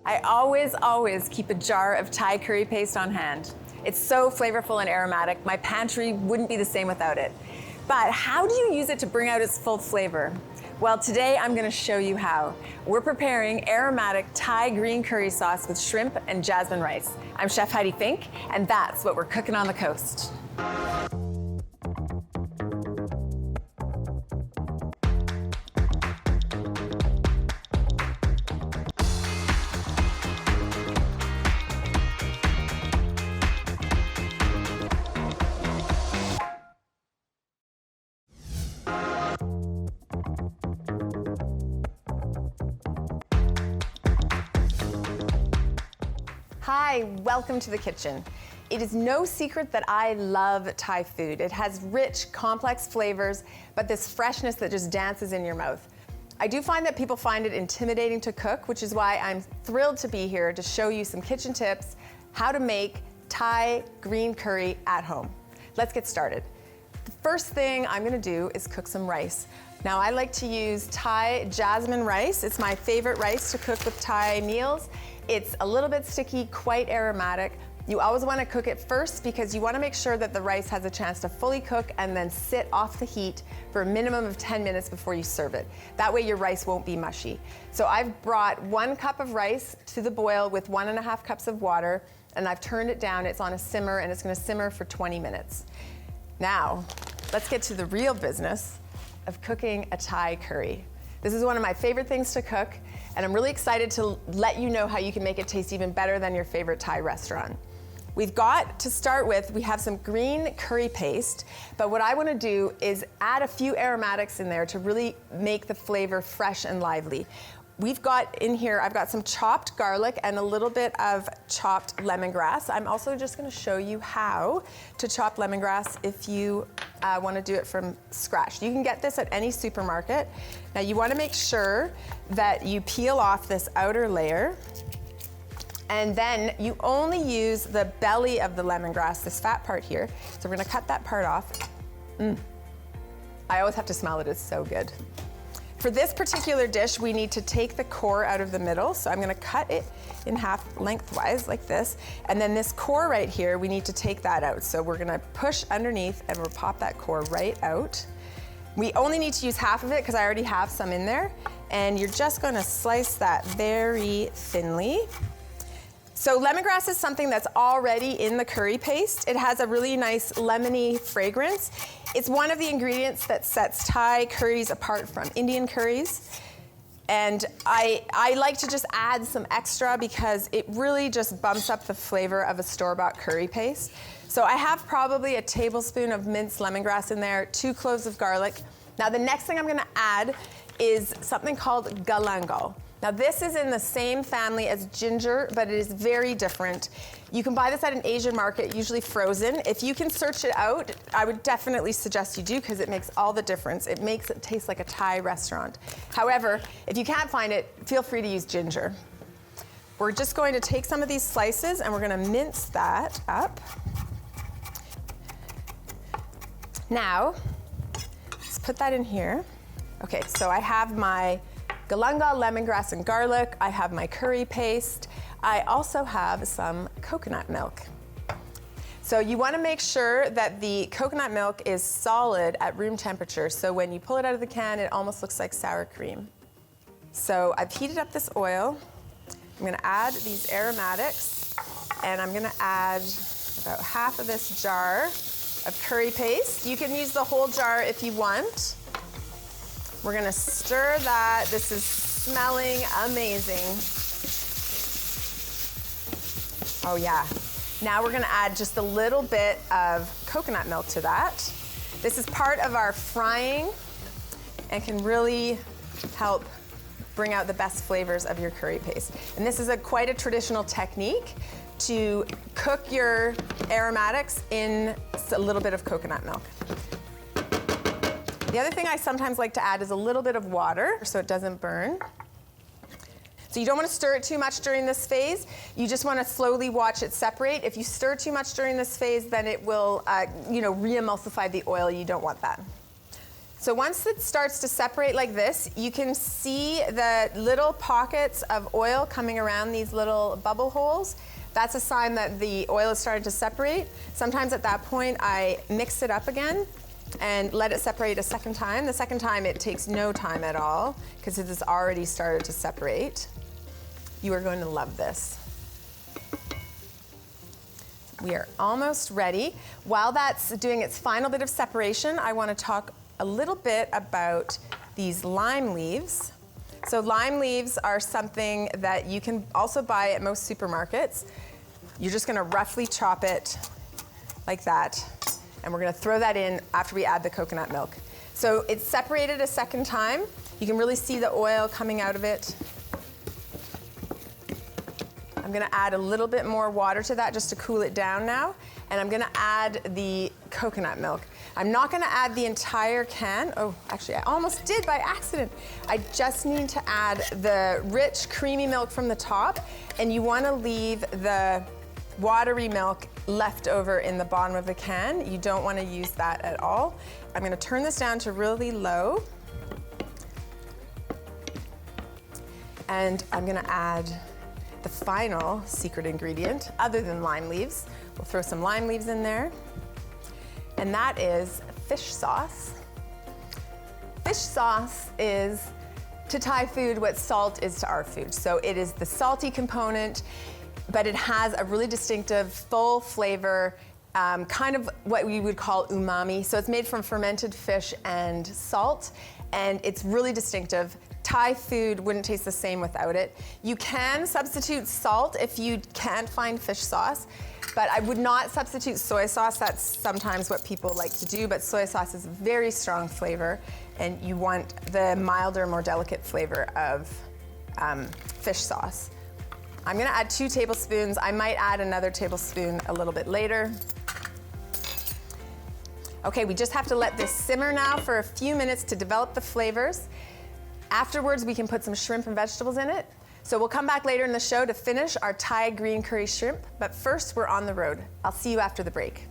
I always keep a jar of Thai curry paste on hand. It's so flavorful and aromatic, my pantry wouldn't be the same without it. But how do you use it to bring out its full flavor? Well, today I'm gonna show you how. We're preparing aromatic Thai green curry sauce with shrimp and jasmine rice. I'm Chef Heidi Fink, and that's what we're cooking on the coast. Hi, welcome to the kitchen. It is no secret that I love Thai food. It has rich, complex flavors, but this freshness that just dances in your mouth. I do find that people find it intimidating to cook, which is why I'm thrilled to be here to show you some kitchen tips, how to make Thai green curry at home. Let's get started. The first thing I'm gonna do is cook some rice. Now I like to use Thai jasmine rice. It's my favorite rice to cook with Thai meals. It's a little bit sticky, quite aromatic. You always want to cook it first because you want to make sure that the rice has a chance to fully cook and then sit off the heat for a minimum of 10 minutes before you serve it. That way your rice won't be mushy. So I've brought 1 cup of rice to the boil with 1.5 cups of water, and I've turned it down. It's on a simmer, and it's going to simmer for 20 minutes. Now, let's get to the real business of cooking a Thai curry. This is one of my favorite things to cook, and I'm really excited to let you know how you can make it taste even better than your favorite Thai restaurant. We've got, to start with, we have some green curry paste, but what I want to do is add a few aromatics in there to really make the flavor fresh and lively. We've got in here, I've got some chopped garlic and a little bit of chopped lemongrass. I'm also just gonna show you how to chop lemongrass if you wanna do it from scratch. You can get this at any supermarket. Now you wanna make sure that you peel off this outer layer, and then you only use the belly of the lemongrass, this fat part here. So we're gonna cut that part off. I always have to smell it, it's so good. For this particular dish, we need to take the core out of the middle, so I'm gonna cut it in half lengthwise like this, and then this core right here, we need to take that out. So we're gonna push underneath and we'll pop that core right out. We only need to use half of it because I already have some in there, and you're just gonna slice that very thinly. So lemongrass is something that's already in the curry paste. It has a really nice lemony fragrance. It's one of the ingredients that sets Thai curries apart from Indian curries. And I like to just add some extra because it really just bumps up the flavor of a store-bought curry paste. So I have probably a tablespoon of minced lemongrass in there, 2 cloves of garlic. Now the next thing I'm gonna add is something called galangal. Now this is in the same family as ginger, but it is very different. You can buy this at an Asian market, usually frozen. If you can search it out, I would definitely suggest you do because it makes all the difference. It makes it taste like a Thai restaurant. However, if you can't find it, feel free to use ginger. We're just going to take some of these slices and we're gonna mince that up. Now, let's put that in here. Okay, so I have my galangal, lemongrass, and garlic. I have my curry paste. I also have some coconut milk. So you want to make sure that the coconut milk is solid at room temperature, so when you pull it out of the can, it almost looks like sour cream. So I've heated up this oil. I'm going to add these aromatics, and I'm going to add about half of this jar of curry paste. You can use the whole jar if you want. We're gonna stir that. This is smelling amazing. Oh yeah. Now we're gonna add just a little bit of coconut milk to that. This is part of our frying and can really help bring out the best flavors of your curry paste. And this is quite a traditional technique to cook your aromatics in a little bit of coconut milk. The other thing I sometimes like to add is a little bit of water so it doesn't burn. So you don't want to stir it too much during this phase. You just want to slowly watch it separate. If you stir too much during this phase, then it will re-emulsify the oil. You don't want that. So once it starts to separate like this, you can see the little pockets of oil coming around these little bubble holes. That's a sign that the oil is starting to separate. Sometimes at that point, I mix it up again and let it separate a second time. The second time, it takes no time at all because it has already started to separate. You are going to love this. We are almost ready. While that's doing its final bit of separation, I want to talk a little bit about these lime leaves. So lime leaves are something that you can also buy at most supermarkets. You're just gonna roughly chop it like that, and we're gonna throw that in after we add the coconut milk. So it's separated a second time. You can really see the oil coming out of it. I'm gonna add a little bit more water to that just to cool it down now, and I'm gonna add the coconut milk. I'm not gonna add the entire can. Oh, actually, I almost did by accident. I just need to add the rich, creamy milk from the top, and you wanna leave the watery milk left over in the bottom of the can. You don't wanna use that at all. I'm gonna turn this down to really low, and I'm gonna add the final secret ingredient, other than lime leaves. We'll throw some lime leaves in there. And that is fish sauce. Fish sauce is to Thai food what salt is to our food. So it is the salty component, but it has a really distinctive, full flavor, kind of what we would call umami. So it's made from fermented fish and salt, and it's really distinctive. Thai food wouldn't taste the same without it. You can substitute salt if you can't find fish sauce, but I would not substitute soy sauce. That's sometimes what people like to do, but soy sauce is a very strong flavor, and you want the milder, more delicate flavor of fish sauce. I'm gonna add 2 tablespoons. I might add another tablespoon a little bit later. Okay, we just have to let this simmer now for a few minutes to develop the flavors. Afterwards, we can put some shrimp and vegetables in it. So we'll come back later in the show to finish our Thai green curry shrimp, but first we're on the road. I'll see you after the break.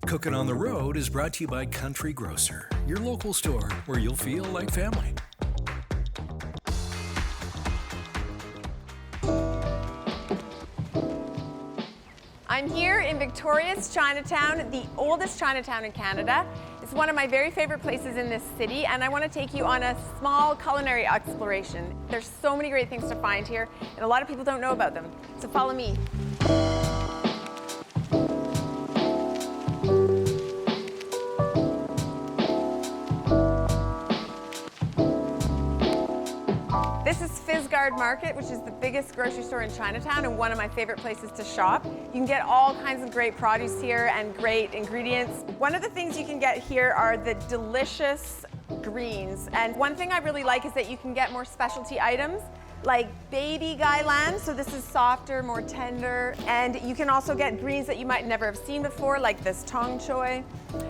Cookin' on the Road is brought to you by Country Grocer, your local store where you'll feel like family. I'm here in Victoria's Chinatown, the oldest Chinatown in Canada. It's one of my very favorite places in this city, and I want to take you on a small culinary exploration. There's so many great things to find here, and a lot of people don't know about them. So follow me. This is Fizgard Market, which is the biggest grocery store in Chinatown and one of my favorite places to shop. You can get all kinds of great produce here and great ingredients. One of the things you can get here are the delicious greens. And one thing I really like is that you can get more specialty items like baby gailan, so this is softer, more tender. And you can also get greens that you might never have seen before, like this tong choy.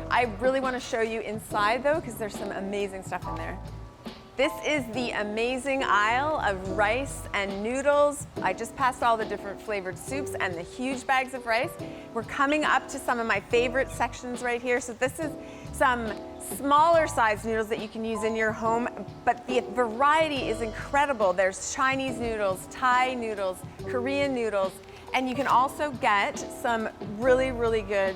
I really want to show you inside though, because there's some amazing stuff in there. This is the amazing aisle of rice and noodles. I just passed all the different flavored soups and the huge bags of rice. We're coming up to some of my favorite sections right here. So this is some smaller size noodles that you can use in your home, but the variety is incredible. There's Chinese noodles, Thai noodles, Korean noodles, and you can also get some really, really good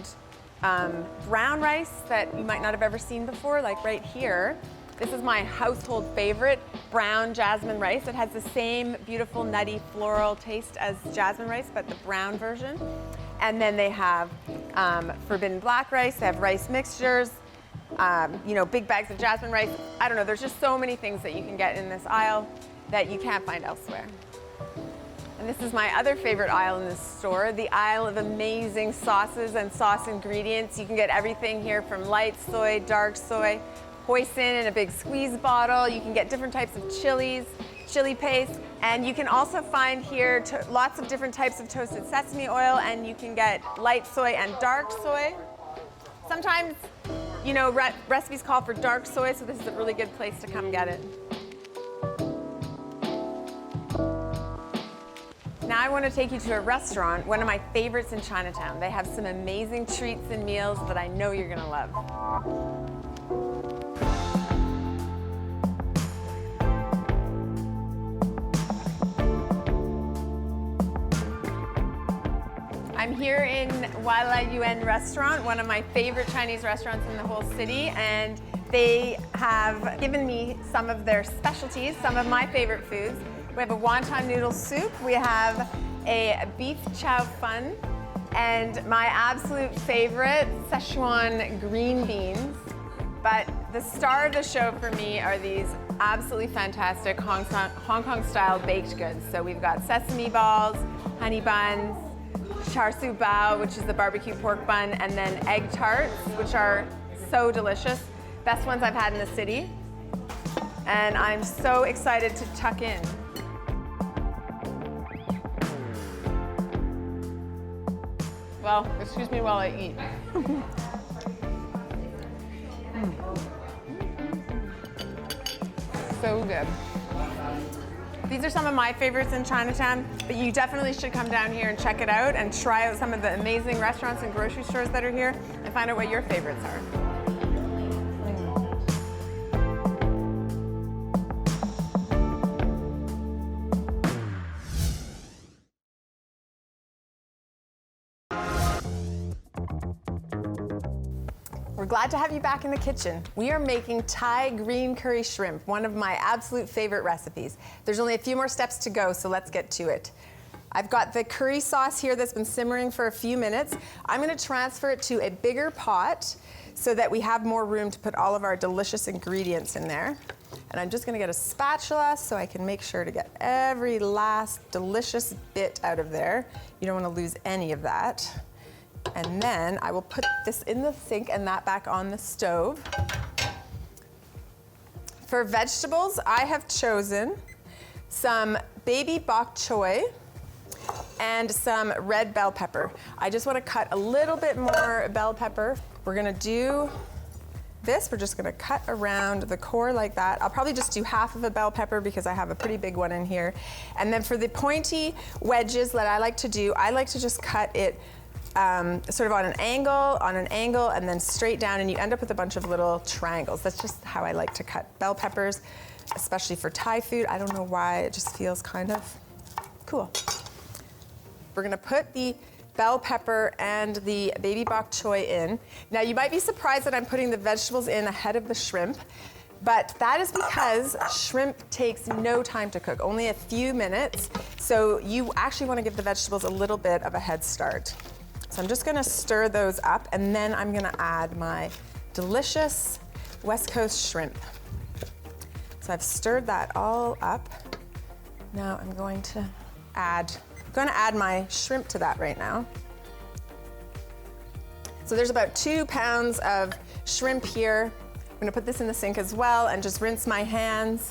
brown rice that you might not have ever seen before, like right here. This is my household favorite, brown jasmine rice. It has the same beautiful nutty floral taste as jasmine rice, but the brown version. And then they have forbidden black rice, they have rice mixtures, big bags of jasmine rice. I don't know, there's just so many things that you can get in this aisle that you can't find elsewhere. And this is my other favorite aisle in this store, the aisle of amazing sauces and sauce ingredients. You can get everything here from light soy, dark soy, hoisin in a big squeeze bottle. You can get different types of chilies, chili paste, and you can also find here lots of different types of toasted sesame oil, and you can get light soy and dark soy. Sometimes, recipes call for dark soy, so this is a really good place to come get it. I want to take you to a restaurant, one of my favorites in Chinatown. They have some amazing treats and meals that I know you're going to love. I'm here in Wala Yuan Restaurant, one of my favorite Chinese restaurants in the whole city, and they have given me some of their specialties, some of my favorite foods. We have a wonton noodle soup, we have a beef chow fun, and my absolute favorite, Szechuan green beans. But the star of the show for me are these absolutely fantastic Hong Kong style baked goods. So we've got sesame balls, honey buns, char siu bao, which is the barbecue pork bun, and then egg tarts, which are so delicious. Best ones I've had in the city. And I'm so excited to tuck in. Well, excuse me while I eat. So good. These are some of my favorites in Chinatown, but you definitely should come down here and check it out and try out some of the amazing restaurants and grocery stores that are here and find out what your favorites are. We're glad to have you back in the kitchen. We are making Thai green curry shrimp, one of my absolute favorite recipes. There's only a few more steps to go, so let's get to it. I've got the curry sauce here that's been simmering for a few minutes. I'm gonna transfer it to a bigger pot so that we have more room to put all of our delicious ingredients in there. And I'm just gonna get a spatula so I can make sure to get every last delicious bit out of there. You don't wanna lose any of that. And then I will put this in the sink and that back on the stove. For vegetables, I have chosen some baby bok choy and some red bell pepper. I just want to cut a little bit more bell pepper. We're gonna do this. We're just gonna cut around the core like that. I'll probably just do half of a bell pepper because I have a pretty big one in here. And then for the pointy wedges that I like to do, I like to just cut it sort of on an angle, and then straight down, and you end up with a bunch of little triangles. That's just how I like to cut bell peppers, especially for Thai food. I don't know why, it just feels kind of cool. We're gonna put the bell pepper and the baby bok choy in. Now you might be surprised that I'm putting the vegetables in ahead of the shrimp, but that is because shrimp takes no time to cook, only a few minutes. So you actually wanna give the vegetables a little bit of a head start. So I'm just gonna stir those up, and then I'm gonna add my delicious West Coast shrimp. So I've stirred that all up. Now I'm going to add my shrimp to that right now. So there's about 2 pounds of shrimp here. I'm gonna put this in the sink as well and just rinse my hands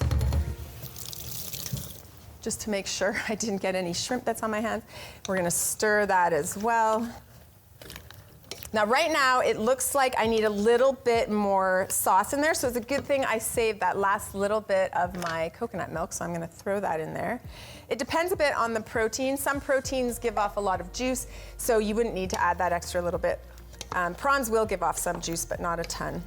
just to make sure I didn't get any shrimp that's on my hands. We're gonna stir that as well. Now right now it looks like I need a little bit more sauce in there, so it's a good thing I saved that last little bit of my coconut milk, so I'm gonna throw that in there. It depends a bit on the protein. Some proteins give off a lot of juice, so you wouldn't need to add that extra little bit. Prawns will give off some juice, but not a ton.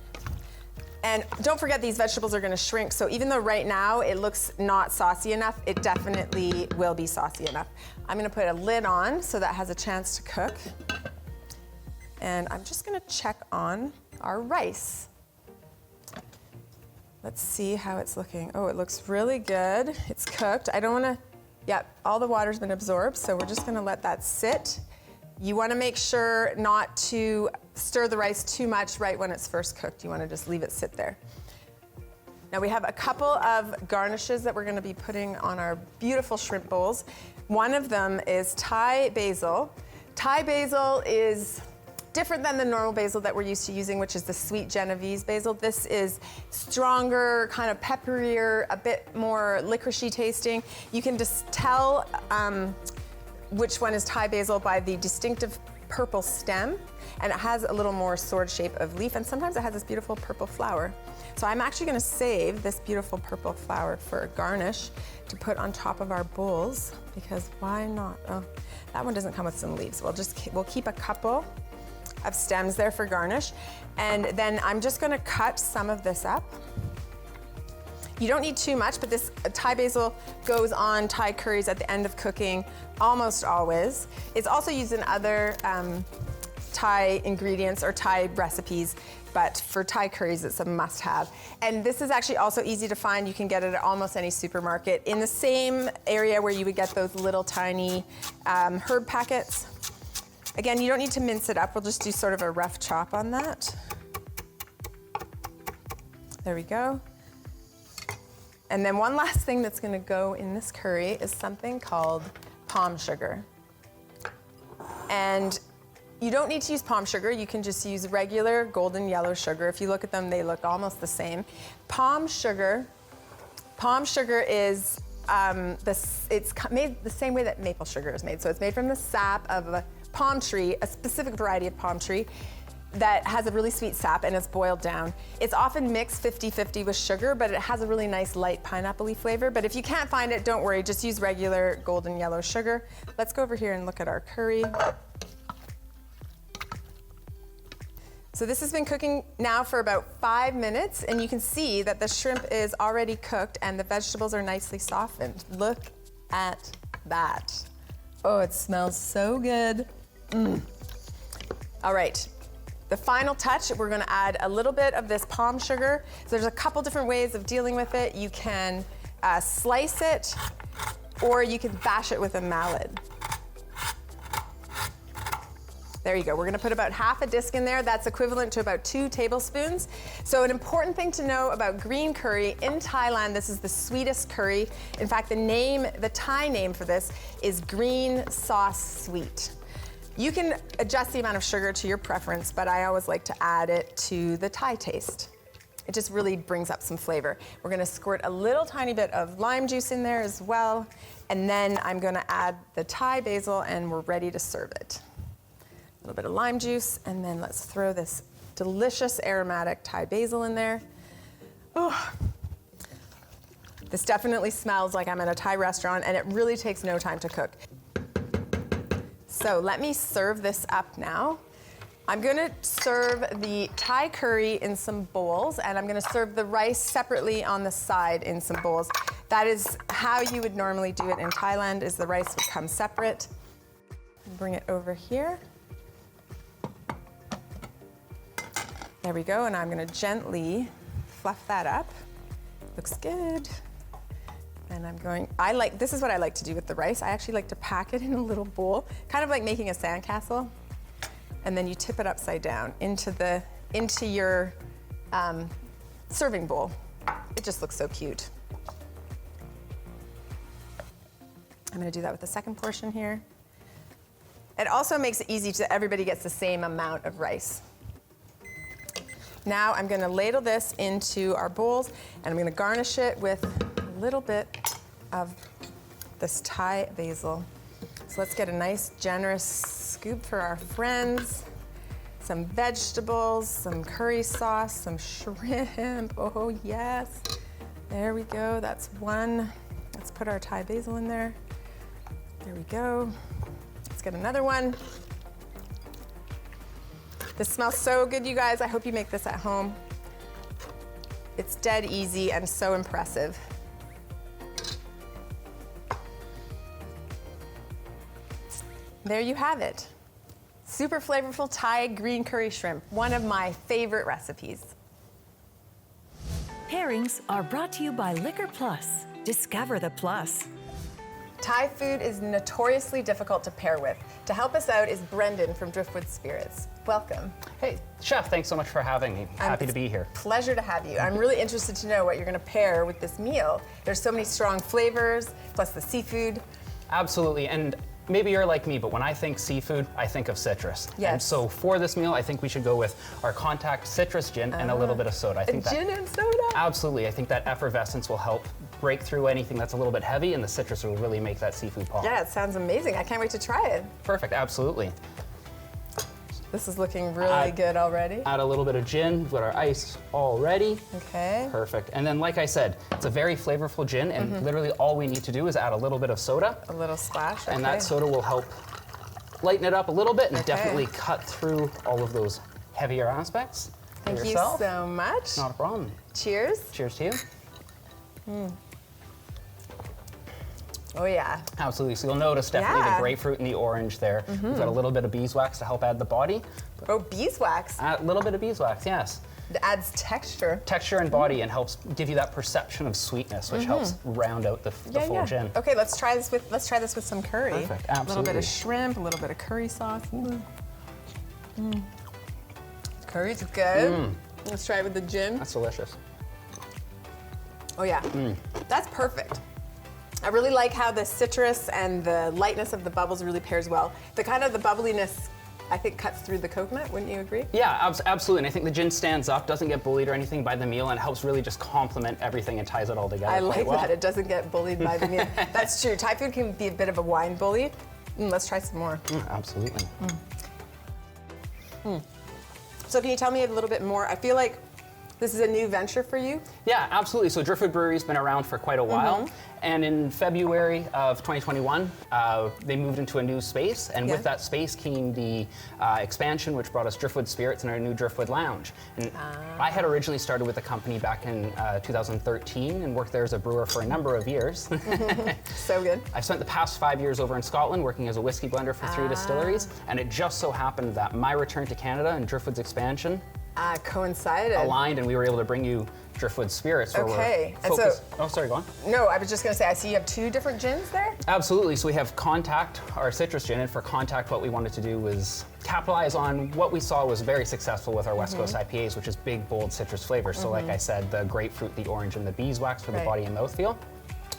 And don't forget, these vegetables are gonna shrink, so even though right now it looks not saucy enough, it definitely will be saucy enough. I'm gonna put a lid on so that has a chance to cook. And I'm just gonna check on our rice. Let's see how it's looking. Oh, it looks really good. It's cooked. I don't wanna, all the water's been absorbed, so we're just gonna let that sit. You wanna make sure not to stir the rice too much right when it's first cooked. You wanna just leave it sit there. Now we have a couple of garnishes that we're gonna be putting on our beautiful shrimp bowls. One of them is Thai basil. Thai basil is different than the normal basil that we're used to using, which is the sweet Genovese basil. This is stronger, kind of pepperier, a bit more licoricey tasting. You can just tell which one is Thai basil by the distinctive purple stem, and it has a little more sword shape of leaf, and sometimes it has this beautiful purple flower. So I'm actually gonna save this beautiful purple flower for a garnish to put on top of our bowls, because why not? Oh, that one doesn't come with some leaves. We'll keep a couple of stems there for garnish. And then I'm just gonna cut some of this up. You don't need too much, but this Thai basil goes on Thai curries at the end of cooking almost always. It's also used in other Thai ingredients or Thai recipes, but for Thai curries, it's a must-have. And this is actually also easy to find. You can get it at almost any supermarket in the same area where you would get those little tiny herb packets. Again, you don't need to mince it up. We'll just do sort of a rough chop on that. There we go. And then one last thing that's gonna go in this curry is something called palm sugar. And you don't need to use palm sugar. You can just use regular golden yellow sugar. If you look at them, they look almost the same. Palm sugar is, it's made the same way that maple sugar is made. So it's made from the sap of a palm tree, a specific variety of palm tree that has a really sweet sap and it's boiled down. It's often mixed 50-50 with sugar, but it has a really nice light pineapple-y flavor. But if you can't find it, don't worry, just use regular golden yellow sugar. Let's go over here and look at our curry. So this has been cooking now for about 5 minutes, and you can see that the shrimp is already cooked and the vegetables are nicely softened. Look at that. Oh, it smells so good. All right. The final touch, we're gonna add a little bit of this palm sugar. So there's a couple different ways of dealing with it. You can slice it, or you can bash it with a mallet. There you go. We're gonna put about half a disc in there. That's equivalent to about 2 tablespoons. So an important thing to know about green curry, in Thailand, this is the sweetest curry. In fact, the Thai name for this is green sauce sweet. You can adjust the amount of sugar to your preference, but I always like to add it to the Thai taste. It just really brings up some flavor. We're gonna squirt a little tiny bit of lime juice in there as well, and then I'm gonna add the Thai basil and we're ready to serve it. A little bit of lime juice, and then let's throw this delicious aromatic Thai basil in there. Oh. This definitely smells like I'm at a Thai restaurant, and it really takes no time to cook. So let me serve this up now. I'm gonna serve the Thai curry in some bowls, and I'm gonna serve the rice separately on the side in some bowls. That is how you would normally do it in Thailand, is the rice would come separate. Bring it over here. There we go, and I'm gonna gently fluff that up. Looks good. And this is what I like to do with the rice. I actually like to pack it in a little bowl, kind of like making a sandcastle. And then you tip it upside down into your serving bowl. It just looks so cute. I'm gonna do that with the second portion here. It also makes it easy so everybody gets the same amount of rice. Now I'm gonna ladle this into our bowls, and I'm gonna garnish it with a little bit of this Thai basil. So let's get a nice generous scoop for our friends. Some vegetables, some curry sauce, some shrimp. Oh yes. There we go, that's one. Let's put our Thai basil in there. There we go. Let's get another one. This smells so good, you guys. I hope you make this at home. It's dead easy and so impressive. There you have it. Super flavorful Thai green curry shrimp, one of my favorite recipes. Pairings are brought to you by Liquor Plus. Discover the plus. Thai food is notoriously difficult to pair with. To help us out is Brendan from Driftwood Spirits. Welcome. Hey, Chef, thanks so much for having me. Happy to be here. Pleasure to have you. I'm really interested to know what you're going to pair with this meal. There's so many strong flavors, plus the seafood. Absolutely, and maybe you're like me, but when I think seafood, I think of citrus. Yes. And so for this meal, I think we should go with our Contact citrus gin and a little bit of soda. I think gin and soda? Absolutely. I think that effervescence will help break through anything that's a little bit heavy, and the citrus will really make that seafood pop. Yeah, it sounds amazing. I can't wait to try it. Perfect, absolutely. This is looking really good already. Add a little bit of gin. We've got our ice all ready. Okay. Perfect. And then, like I said, it's a very flavorful gin, and literally all we need to do is add a little bit of soda. A little splash. And that soda will help lighten it up a little bit and Okay. definitely cut through all of those heavier aspects. Thank you yourself. so much. Not a problem. Cheers. Cheers to you. Oh yeah. Absolutely. So you'll notice definitely Yeah. the grapefruit and the orange there. We've got a little bit of beeswax to help add the body. Oh, beeswax. A little bit of beeswax, yes. It adds texture. Texture and body and helps give you that perception of sweetness, which helps round out the full gin. Okay, let's try this with some curry. Perfect, A little bit absolutely. of shrimp, a little bit of curry sauce. Curry's good. Let's try it with the gin. That's delicious. Oh yeah, that's perfect. I really like how the citrus and the lightness of the bubbles really pairs well. The kind of the bubbliness, I think, cuts through the coconut, wouldn't you agree? Yeah, absolutely. And I think the gin stands up, doesn't get bullied or anything by the meal, and helps really just complement everything and ties it all together. I quite like well. that, it doesn't get bullied by the meal. That's true, Thai food can be a bit of a wine bully. Let's try some more. Absolutely. So can you tell me a little bit more? I feel like this is a new venture for you. Yeah, absolutely. So Driftwood Brewery's been around for quite a while. And in February of 2021, they moved into a new space. And with that space came the expansion, which brought us Driftwood Spirits and our new Driftwood Lounge. And I had originally started with the company back in 2013 and worked there as a brewer for a number of years. So good. I've spent the past 5 years over in Scotland working as a whiskey blender for 3 distilleries. And it just so happened that my return to Canada and Driftwood's expansion Coincided. aligned, and we were able to bring you Driftwood Spirits. Where Okay, we're and focused. Oh, sorry, go on. No, I was just gonna say, I see you have 2 different gins there? Absolutely. So we have Contact, our citrus gin, and for Contact, what we wanted to do was capitalize on what we saw was very successful with our West Coast IPAs, which is big, bold citrus flavors. So, like I said, the grapefruit, the orange, and the beeswax for the body and mouthfeel.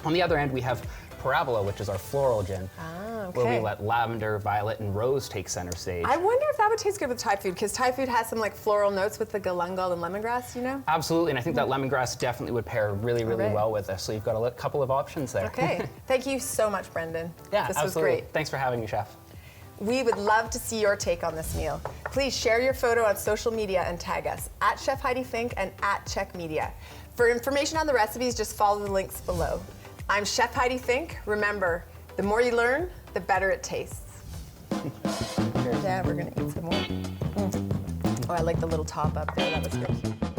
On the other end, we have Parabola, which is our floral gin, where we let lavender, violet, and rose take center stage. I wonder if that would taste good with Thai food, because Thai food has some like floral notes with the galangal and lemongrass, you know? Absolutely, and I think that lemongrass definitely would pair really, really well with this. So you've got a couple of options there. Okay. Thank you so much, Brendan. Yeah, this absolutely. was great. Thanks for having me, Chef. We would love to see your take on this meal. Please share your photo on social media and tag us at Chef Heidi Fink and at Chek Media. For information on the recipes, just follow the links below. I'm Chef Heidi Fink. Remember, the more you learn, the better it tastes. Sure, Dad, we're gonna eat some more. Oh, I like the little top up there. That was great.